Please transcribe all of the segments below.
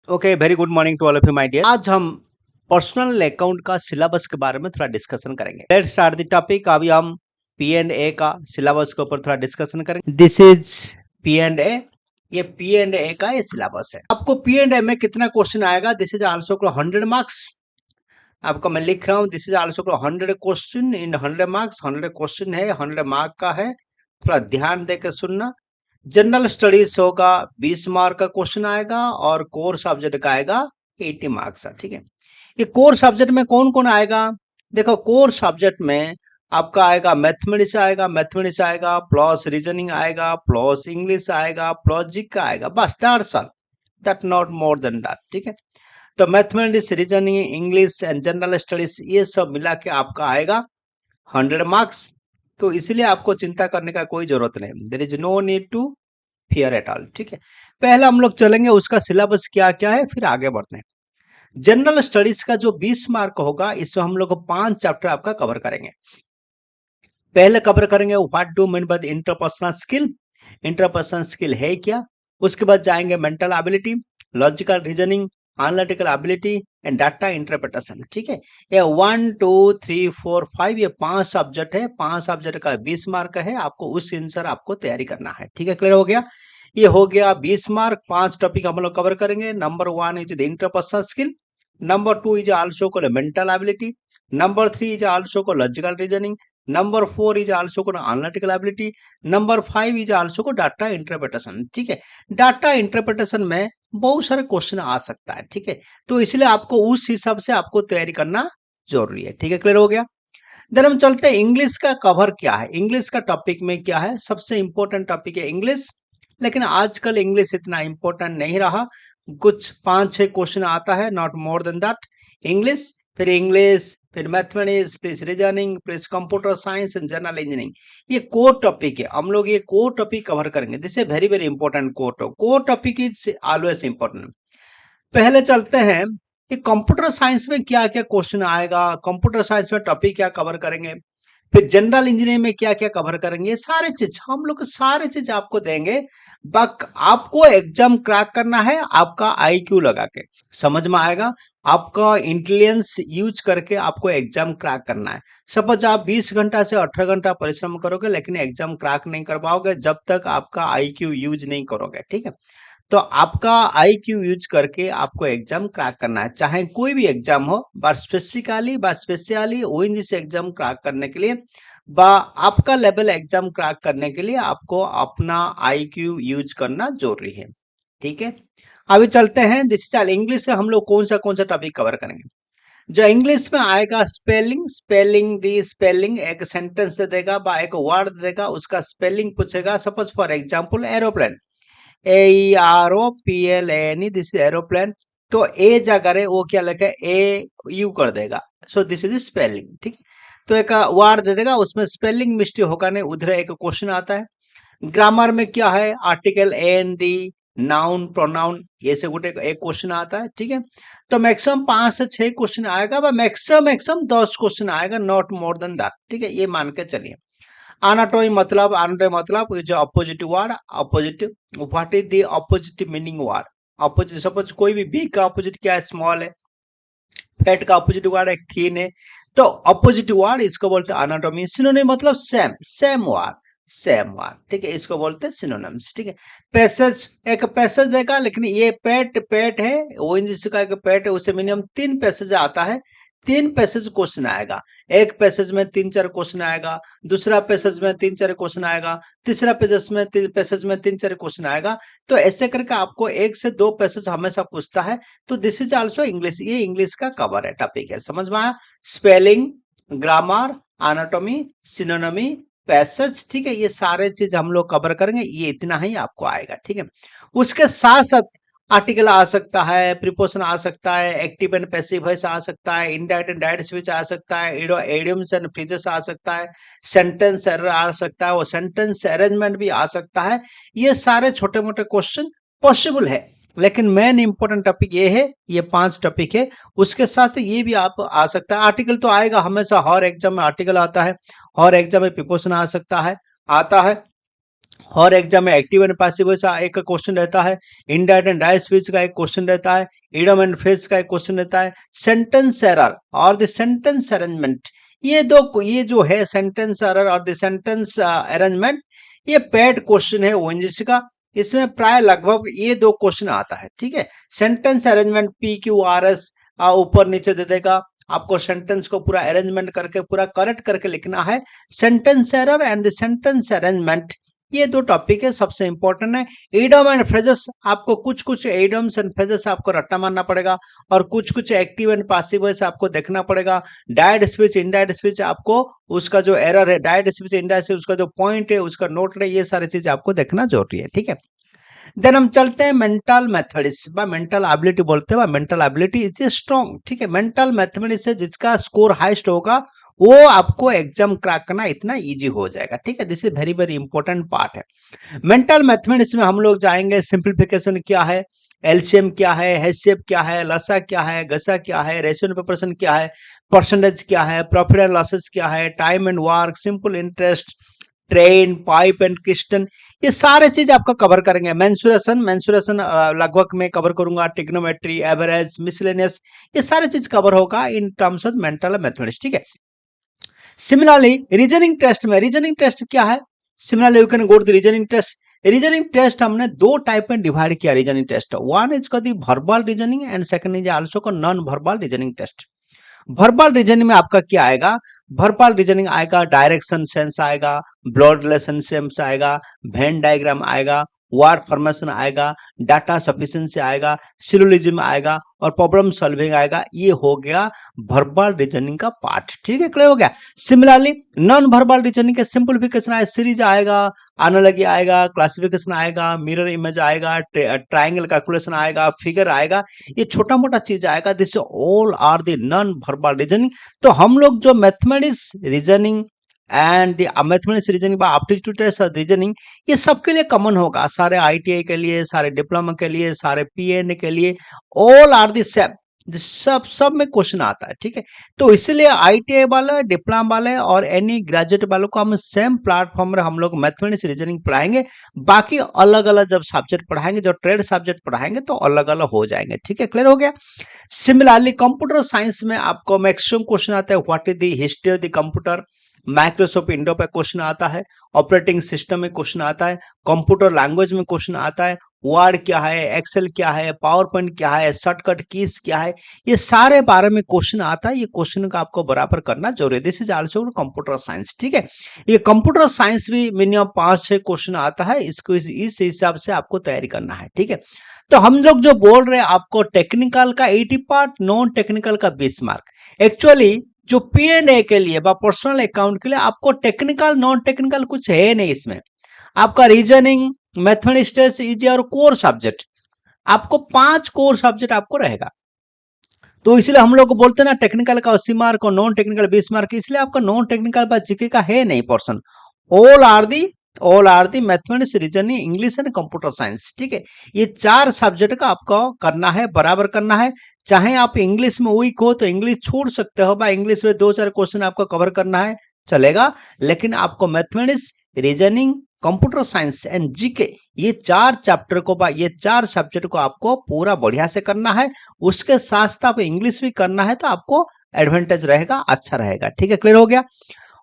Okay, very good morning to all of you my dear. आज हम personal account का syllabus के बारे में थोड़ा डिस्कशन करेंगे। Let's start the topic. अभी हम पी एंड ए का सिलेबस के ऊपर थोड़ा डिस्कशन करेंगे। दिस इज पी एंड ए। ये पी एंड ए का ये सिलेबस है। आपको पी एंड ए में कितना क्वेश्चन आएगा? This is also 100 marks. आपको मैं लिख रहा हूँ, this is also 100 question in 100 marks. 100 question है, 100 मार्क का है। थोड़ा ध्यान देकर सुनना। जनरल स्टडीज होगा, 20 मार्क का क्वेश्चन आएगा और कोर सब्जेक्ट का आएगा 80 मार्क्स का। ठीक है, ये कोर सब्जेक्ट में कौन कौन आएगा? देखो, कोर सब्जेक्ट में आपका आएगा मैथमेटिक्स आएगा प्लस रीजनिंग आएगा प्लस इंग्लिश आएगा प्लस जीके आएगा। बस that's all, that not more than that. ठीक है, तो mathematics, reasoning, English and general studies ये सब मिला के आपका आएगा 100 मार्क्स। तो इसलिए आपको चिंता करने का कोई जरूरत नहीं। There is no need to fear at all. ठीक है, पहले हम लोग चलेंगे उसका सिलेबस क्या क्या है, फिर आगे बढ़ते हैं। जनरल स्टडीज का जो 20 मार्क होगा, इसमें हम लोग 5 चैप्टर आपका कवर करेंगे। पहले कवर करेंगे what do mean by interpersonal skill. Interpersonal skill है क्या? उसके बाद जाएंगे mental ability, logical reasoning, analytical ability and data interpretation. ठीक है, ये 1 2 3 4 5 ये 5 सब्जेक्ट है। 5 सब्जेक्ट का 20 मार्क है। आपको उस अनुसार आपको तैयारी करना है। ठीक है, क्लियर हो गया? ये हो गया 20 मार्क। 5 टॉपिक हम लोग कवर करेंगे। Number 1 is the interpersonal skill, number 2 is also called mental ability, number 3 is also called logical reasoning, number 4 is also called analytical ability, number 5 is also called data interpretation. ठीक है, data interpretation में बहुत सारे question आ सकता है। ठीक है, तो इसलिए आपको उस हिसाब से आपको तैयारी करना जरूरी है। ठीक है, क्लियर हो गया? देन हम चलते हैं इंग्लिश का कवर क्या है। इंग्लिश का टॉपिक में क्या है? सबसे इंपॉर्टेंट टॉपिक है इंग्लिश, लेकिन आजकल इंग्लिश इतना इंपॉर्टेंट नहीं रहा। कुछ 5-6 क्वेश्चन आता है, not more than that. English, फिर मैथमेटिक्स, फिर रीजनिंग, फिर computer science and general engineering. ये कोर टॉपिक है। हम लोग ये कोर टॉपिक कवर करेंगे। This is very very important. Core topic is always important. पहले चलते हैं कि कंप्यूटर साइंस में क्या क्या क्वेश्चन आएगा, कंप्यूटर साइंस में टॉपिक क्या कवर करेंगे, फिर जनरल इंजीनियरिंग में क्या क्या कवर करेंगे। सारे चीज हम लोग सारे चीज आपको देंगे। बक आपको एग्जाम क्रैक करना है आपका आईक्यू लगा के। समझ में आएगा? आपका इंटेलिजेंस यूज करके आपको एग्जाम क्रैक करना है। सपोज आप 20 घंटा से 18 घंटा परिश्रम करोगे, लेकिन एग्जाम क्रैक नहीं कर पाओगे जब तक आपका आईक्यू यूज नहीं करोगे। ठीक है, तो आपका आईक्यू यूज करके आपको एग्जाम क्रैक करना है, चाहे कोई भी एग्जाम हो। But specially ONGC exam crack करने के लिए बा आपका लेवल एग्जाम क्रैक करने के लिए आपको अपना आईक्यू यूज करना जरूरी है। ठीक है, अभी चलते हैं दिस चाल इंग्लिश से हम लोग कौन सा टॉपिक कवर करेंगे। जो इंग्लिश में आएगा स्पेलिंग एक सेंटेंस दे देगा बा एक वर्ड देगा, उसका स्पेलिंग पूछेगा। Suppose for example aeroplane, AEROPLANE, this is aeroplane. तो ए जगह रे वो क्या लिखा है, ए यू कर देगा। सो दिस इज स्पेलिंग। ठीक, तो एक वर्ड दे देगा, उसमें स्पेलिंग मिस्टेक होगा नहीं, उधर एक क्वेश्चन आता है। ग्रामर में क्या है, article an the, noun pronoun, ये से गोटे एक क्वेश्चन आता है। ठीक है, तो मैक्सिमम 5 से 6 क्वेश्चन आएगा, मैक्सिमम 10 क्वेश्चन आएगा, नॉट मोर देन दैट। ठीक है, ये मान के चलिए। एनाटॉमी मतलब जो opposite word, opposite, what is the opposite meaning word. Opposite, suppose कोई भी बिग का अपोजिट क्या है, स्मॉल है। फैट का अपोजिट वर्ड एक थिन है। तो अपोजिट वर्ड इसको बोलते हैं एनाटॉमी। सिनोनिम मतलब सेम वर्ड। ठीक है, इसको बोलते हैं सिनोनिम्स। ठीक है, पैसेज, एक पैसेज देगा, लेकिन ये पेट है, ओएनजीसी का एक पेट है, उससे मिनिमम 3 पैसेज आता है। 3 पैसेज क्वेश्चन आएगा। एक पैसेज में 3-4 क्वेश्चन आएगा, दूसरा पैसेज में 3-4 क्वेश्चन आएगा, तीसरा पैसेज में 3-4 क्वेश्चन आएगा। तो ऐसे करके आपको 1 से 2 पैसेज हमेशा पूछता है। तो दिस इज आल्सो इंग्लिश, ये इंग्लिश का कवर है, टॉपिक है। समझ में आया? Spelling, grammar, anatomy, synonymy, passage. ठीक है, ये सारे चीज हम लोग कवर करेंगे। ये इतना ही आपको आएगा। ठीक है, उसके साथ साथ आर्टिकल आ सकता है, प्रीपोजिशन आ सकता है, एक्टिव एंड पैसिव वॉइस आ सकता है, इनडायरेक्ट एंड डायरेक्ट स्पीच आ सकता है, इडियम्स एंड फ्रेजेस आ सकता है, सेंटेंस एरर आ सकता है, वो सेंटेंस अरेंजमेंट भी आ सकता है। ये सारे छोटे मोटे क्वेश्चन पॉसिबल है, लेकिन मेन इंपॉर्टेंट टॉपिक ये है, ये 5 टॉपिक है। उसके साथ ये भी आप आ सकता है। आर्टिकल तो आएगा हमेशा, हर एग्जाम में आर्टिकल आता है, हर एग्जाम में प्रीपोजिशन आ सकता है, आता है। और एग्जाम में एक्टिव एंड पैसिव वॉइस का एक क्वेश्चन रहता है, इनडायरेक्ट एंड डायरेक्ट स्पीच का एक क्वेश्चन रहता है, इडियम एंड फ्रेज का एक क्वेश्चन रहता है, सेंटेंस एरर और द सेंटेंस अरेंजमेंट। ये जो है सेंटेंस एरर और द सेंटेंस अरेंजमेंट, ये पेड क्वेश्चन है ओएनजीसी का। इसमें प्राय लगभग ये 2 क्वेश्चन आता है, ठीक है। सेंटेंस अरेंजमेंट PQRS ऊपर नीचे दे देगा, आपको सेंटेंस को पूरा अरेंजमेंट करके पूरा करेक्ट करके लिखना है। Sentence error and the sentence arrangement, ये 2 टॉपिक है, सबसे इंपॉर्टेंट है। इडियम एंड फ्रेजेस, आपको कुछ इडियम्स एंड फ्रेजेस आपको रट्टा मारना पड़ेगा और कुछ एक्टिव एंड पैसिव वॉइस आपको देखना पड़ेगा। डायरेक्ट स्पीच, इनडायरेक्ट स्पीच, आपको उसका जो एरर है, डायरेक्ट स्पीच, इनडायरेक्ट स्पीच, उसका जो पॉइंट है, उसका नोट है, ये सारी चीज आपको देखना जरूरी है, ठीक है। देन हम चलते हैं मेंटल मैथमेटिक्स, बा मेंटल एबिलिटी बोलते हैं, मेंटल एबिलिटी इज स्ट्रॉन्ग, ठीक है। मेंटल मैथमेटिक्स से जिसका स्कोर हाईएस्ट होगा वो आपको एग्जाम क्रैक करना इतना इजी हो जाएगा, ठीक है। This is very very important part है। मेंटल मैथमेटिक्स में हम लोग जाएंगे सिंप्लीफिकेशन क्या है, एलसीएम क्या है, एचसीएफ क्या है, लसा क्या है, गसा क्या है, रेशियो प्रोपोर्शन क्या है, परसेंटेज क्या है, प्रॉफिट एंड लॉसेस क्या है, time and work, simple interest, train, pipe and क्रिस्टन, ये सारे चीज आपका कवर करेंगे। मेंसुरेशन लगभग मैं कवर करूंगा, ट्रिग्नोमेट्री, एवरेज, मिसलेनियस, ये सारे चीज कवर होगा in terms of mental mathematics, ठीक है। सिमिलरली रीजनिंग टेस्ट में, रीजनिंग टेस्ट क्या है, similarly you can go to the reasoning test. Reasoning test हमने 2 टाइप में डिवाइड किया रीजनिंग टेस्ट, वन इज का the verbal reasoning and second is also का non verbal reasoning test. Verbal reasoning में आपका क्या आएगा, वर्बल रीजनिंग आएगा, डायरेक्शन सेंस आएगा, ब्लड रिलेशनशिप आएगा, वेन डायग्राम आएगा, वर्ड फॉर्मेशन आएगा, डाटा सफिशिएंसी आएगा, सिलोजिज्म आएगा और प्रॉब्लम सॉल्विंग आएगा। ये हो गया वर्बल रीजनिंग का पार्ट, ठीक है, क्लियर हो गया। सिमिलरली नॉन वर्बल रीजनिंग के सिंपलीफिकेशन आएगा, सीरीज आएगा, एनालॉजी आएगा, क्लासिफिकेशन आएगा, मिरर इमेज आएगा, ट्रायंगल कैलकुलेशन आएगा, फिगर आएगा, ये छोटा मोटा चीज आएगा। This all are the non verbal reasoning. तो हम लोग जो mathematics reasoning and the mathematics reasoning by aptitude test reasoning, ये सबके लिए कॉमन होगा, सारे आईटीआई के लिए, सारे डिप्लोमा के लिए, सारे पीएनए के लिए, ऑल आर द सेम, सब में क्वेश्चन आता है, ठीक है। तो इसलिए आईटीआई वाले, डिप्लोमा वाले और एनी ग्रेजुएट वालों को हम सेम प्लेटफॉर्म में हम लोग मैथमेटिक्स रीजनिंग पढ़ाएंगे। बाकी अलग अलग जब सब्जेक्ट पढ़ाएंगे, जो ट्रेड सब्जेक्ट पढ़ाएंगे तो अलग अलग हो जाएंगे, ठीक है, क्लियर हो गया। सिमिलरली कंप्यूटर साइंस में आपको मैक्सिमम क्वेश्चन आता है, what is the history of the computer, Microsoft window पे क्वेश्चन आता है, ऑपरेटिंग सिस्टम में क्वेश्चन आता है, कंप्यूटर लैंग्वेज में क्वेश्चन आता है, वर्ड क्या है, एक्सेल क्या है, पावर पॉइंट क्या है, शॉर्टकट कीज क्या है, ये सारे बारे में क्वेश्चन आता है। ये क्वेश्चन का आपको बराबर करना जरूरी है। This is also computer science, ठीक है। ये कंप्यूटर साइंस भी मिनिमम 5-6 क्वेश्चन आता है, इसको इस हिसाब से आपको तैयारी करना है, ठीक है। तो हम लोग जो बोल रहे हैं आपको टेक्निकल का 80 पार्ट, नॉन टेक्निकल का 20 मार्क। एक्चुअली जो पीएनए के लिए व पर्सनल अकाउंट के लिए आपको टेक्निकल नॉन टेक्निकल कुछ है नहीं इसमें। आपका रीजनिंग, मैथमेटिक्स इजी और कोर सब्जेक्ट, आपको 5 कोर सब्जेक्ट आपको रहेगा। तो इसलिए हम लोग को बोलते हैं ना टेक्निकल का 80 मार्क और नॉन टेक्निकल 20 मार्क, इसलिए आपका नॉन टेक्निकल पर जीके का है नहीं portion. All are the mathematics, reasoning, English and computer science, ठीक है। ये 4 सब्जेक्ट का आपको करना है, बराबर करना है। चाहे आप इंग्लिश में वीक हो तो इंग्लिश छोड़ सकते हो, भाई इंग्लिश में 2-4 क्वेश्चन आपको कवर करना है, चलेगा। लेकिन आपको mathematics, reasoning, computer science and GK, ये 4 चैप्टर को, ये 4 सब्जेक्ट को आपको पूरा बढ़िया से करना है। उसके साथ साथ आपको इंग्लिश भी करना है, तो आपको एडवांटेज रहेगा, अच्छा रहेगा, ठीक है, क्लियर हो गया।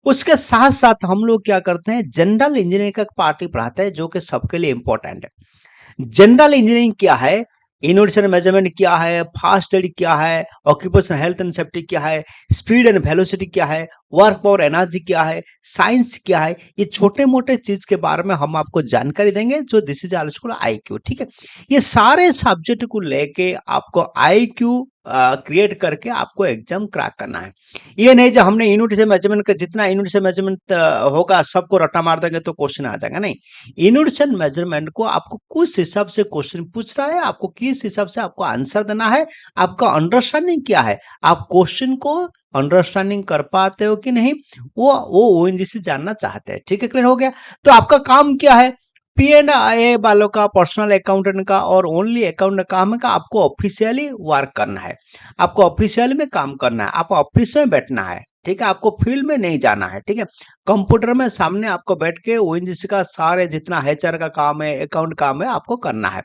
उसके साथ साथ हम लोग क्या करते हैं, जनरल इंजीनियरिंग का पार्ट ही पढ़ाते हैं, जो कि सबके लिए इंपॉर्टेंट है। जनरल इंजीनियरिंग क्या है, यूनिट्स एंड मेजरमेंट क्या है, फास्ट स्टडी क्या है, ऑक्यूपेशनल हेल्थ एंड सेफ्टी क्या है, स्पीड एंड वेलोसिटी क्या है, वर्क पावर एनर्जी क्या है, साइंस क्या है, ये छोटे मोटे चीज के बारे में हम आपको जानकारी देंगे, जो दिस इज आल्सो आईक्यू, ठीक है। ये सारे सब्जेक्ट को लेके आपको आईक्यू क्रिएट करके आपको एग्जाम क्रैक करना है। ये नहीं जो हमने यूनिट से मेजरमेंट का जितना यूनिट से मेजरमेंट होगा सबको रट्टा मार देंगे तो क्वेश्चन आ जाएगा, नहीं। यूनिट से मेजरमेंट को आपको कुछ हिसाब से क्वेश्चन पूछ रहा है, आपको किस हिसाब से आपको आंसर देना है, आपका अंडरस्टैंडिंग क्या है, आप क्वेश्चन को अंडरस्टैंडिंग कर पाते हो कि नहीं, वो ओएनजीसी जानना चाहते हैं, ठीक है, क्लियर हो गया। तो आपका काम क्या है, पीएनए वालों का, पर्सनल अकाउंटेंट का और ओनली अकाउंटेंट काम का आपको ऑफिशियली वर्क करना है, आपको ऑफिशियल में काम करना है, आपको ऑफिस में बैठना है, ठीक है, आपको फील्ड में नहीं जाना है, ठीक है। कंप्यूटर में सामने आपको बैठ के ओएनजीसी का सारे जितना एचआर का काम है, अकाउंट काम है, आपको करना है।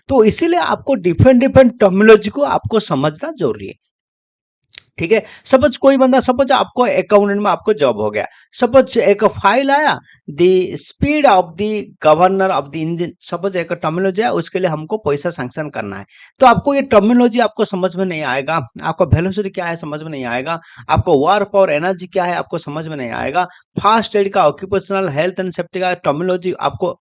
तो इसीलिए आपको डिफरेंट डिफरेंट टर्मिनोलॉजी को आपको समझना जरूरी है, ठीक है। सपोज कोई बंदा, सपोज आपको अकाउंटेंट में आपको जॉब हो गया, सपोज एक फाइल आया, the speed of the governor of the engine, suppose एक टर्मिनोलॉजी है, उसके लिए हमको पैसा सैंक्शन करना है। तो आपको ये टर्मिनोलॉजी आपको समझ में नहीं आएगा, आपको वेलोसिटी क्या है समझ में नहीं आएगा, आपको वार्प और एनर्जी क्या है आपको समझ में नहीं आएगा, फास्ट एड का, ऑक्यूपेशनल हेल्थ एंड सेफ्टी का टर्मिनोलॉजी आपको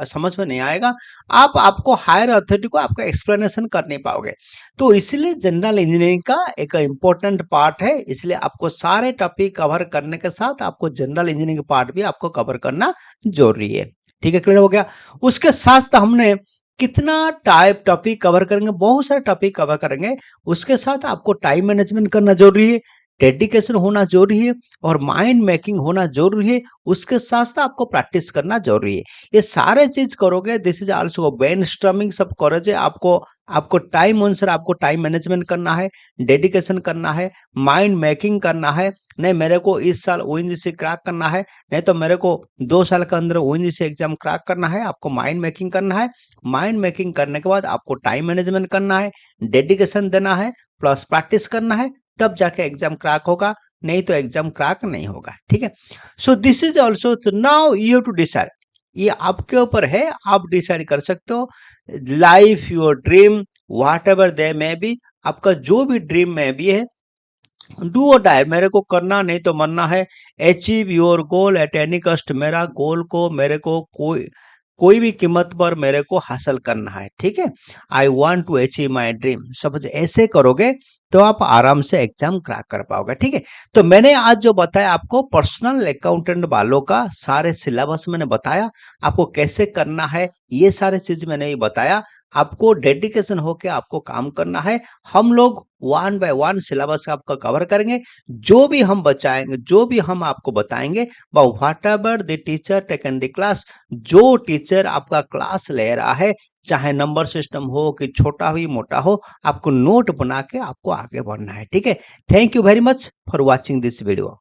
समझ में नहीं आएगा, आपको हायर अथॉरिटी को आपको एक्सप्लेनेशन कर नहीं पाओगे। तो इसलिए जनरल इंजीनियरिंग का एक इंपॉर्टेंट पार्ट है, इसलिए आपको सारे टॉपिक कवर करने के साथ आपको जनरल इंजीनियरिंग पार्ट भी आपको कवर करना जरूरी है, ठीक है। क्लियर हो गया। उसके साथ हमने कितना टाइप टॉपिक कवर करेंगे, बहुत सारे टॉपिक कवर करेंगे। उसके साथ आपको टाइम मैनेजमेंट करना जरूरी है, डेडिकेशन होना जरूरी है और माइंड मेकिंग होना जरूरी है। उसके साथ साथ आपको प्रैक्टिस करना जरूरी है। ये सारे चीज करोगे, दिस इज आल्सो ब्रेनस्टॉर्मिंग सब करोगे, आपको टाइम अनुसार आपको टाइम मैनेजमेंट करना है, डेडिकेशन करना है, माइंड मेकिंग करना है। नहीं मेरे को इस साल ओएनजीसी क्रैक करना है, नहीं तो मेरे को 2 साल के अंदर ओएनजीसी एग्जाम क्रैक करना है, आपको माइंड मेकिंग करना है। माइंड मेकिंग करने के बाद आपको टाइम मैनेजमेंट करना है, डेडिकेशन देना है, प्लस प्रैक्टिस करना है, तब जाके एग्जाम क्रैक होगा, नहीं तो एग्जाम क्रैक नहीं होगा, ठीक है। So this is also, now you to decide, ये आपके ऊपर है, आप डिसाइड कर सकते हो। Life your dream whatever they may be, आपका जो भी ड्रीम में भी है, डू और डाई, मेरे को करना नहीं तो मरना है। Achieve your goal at any कस्ट, मेरा गोल को मेरे को कोई भी कीमत पर मेरे को हासिल करना है, ठीक है। I want to achieve my dream, समझ ऐसे करोगे तो आप आराम से एग्जाम क्रैक कर पाओगे, ठीक है। तो मैंने आज जो बताया आपको पर्सनल अकाउंटेंट वालों का सारे सिलेबस मैंने बताया, आपको कैसे करना है, ये सारे चीज मैंने ये बताया। आपको डेडिकेशन होके आपको काम करना है। हम लोग 1 बाय 1 सिलेबस आपका कवर करेंगे, जो भी हम बचाएंगे, जो भी हम आपको बताएंगे, what ever the teacher taken the class, जो टीचर आपका क्लास ले रहा है, चाहे नंबर सिस्टम हो कि छोटा हो मोटा हो, आपको नोट बना के आपको आगे बढ़ना है, ठीक है। Thank you very much for watching this video.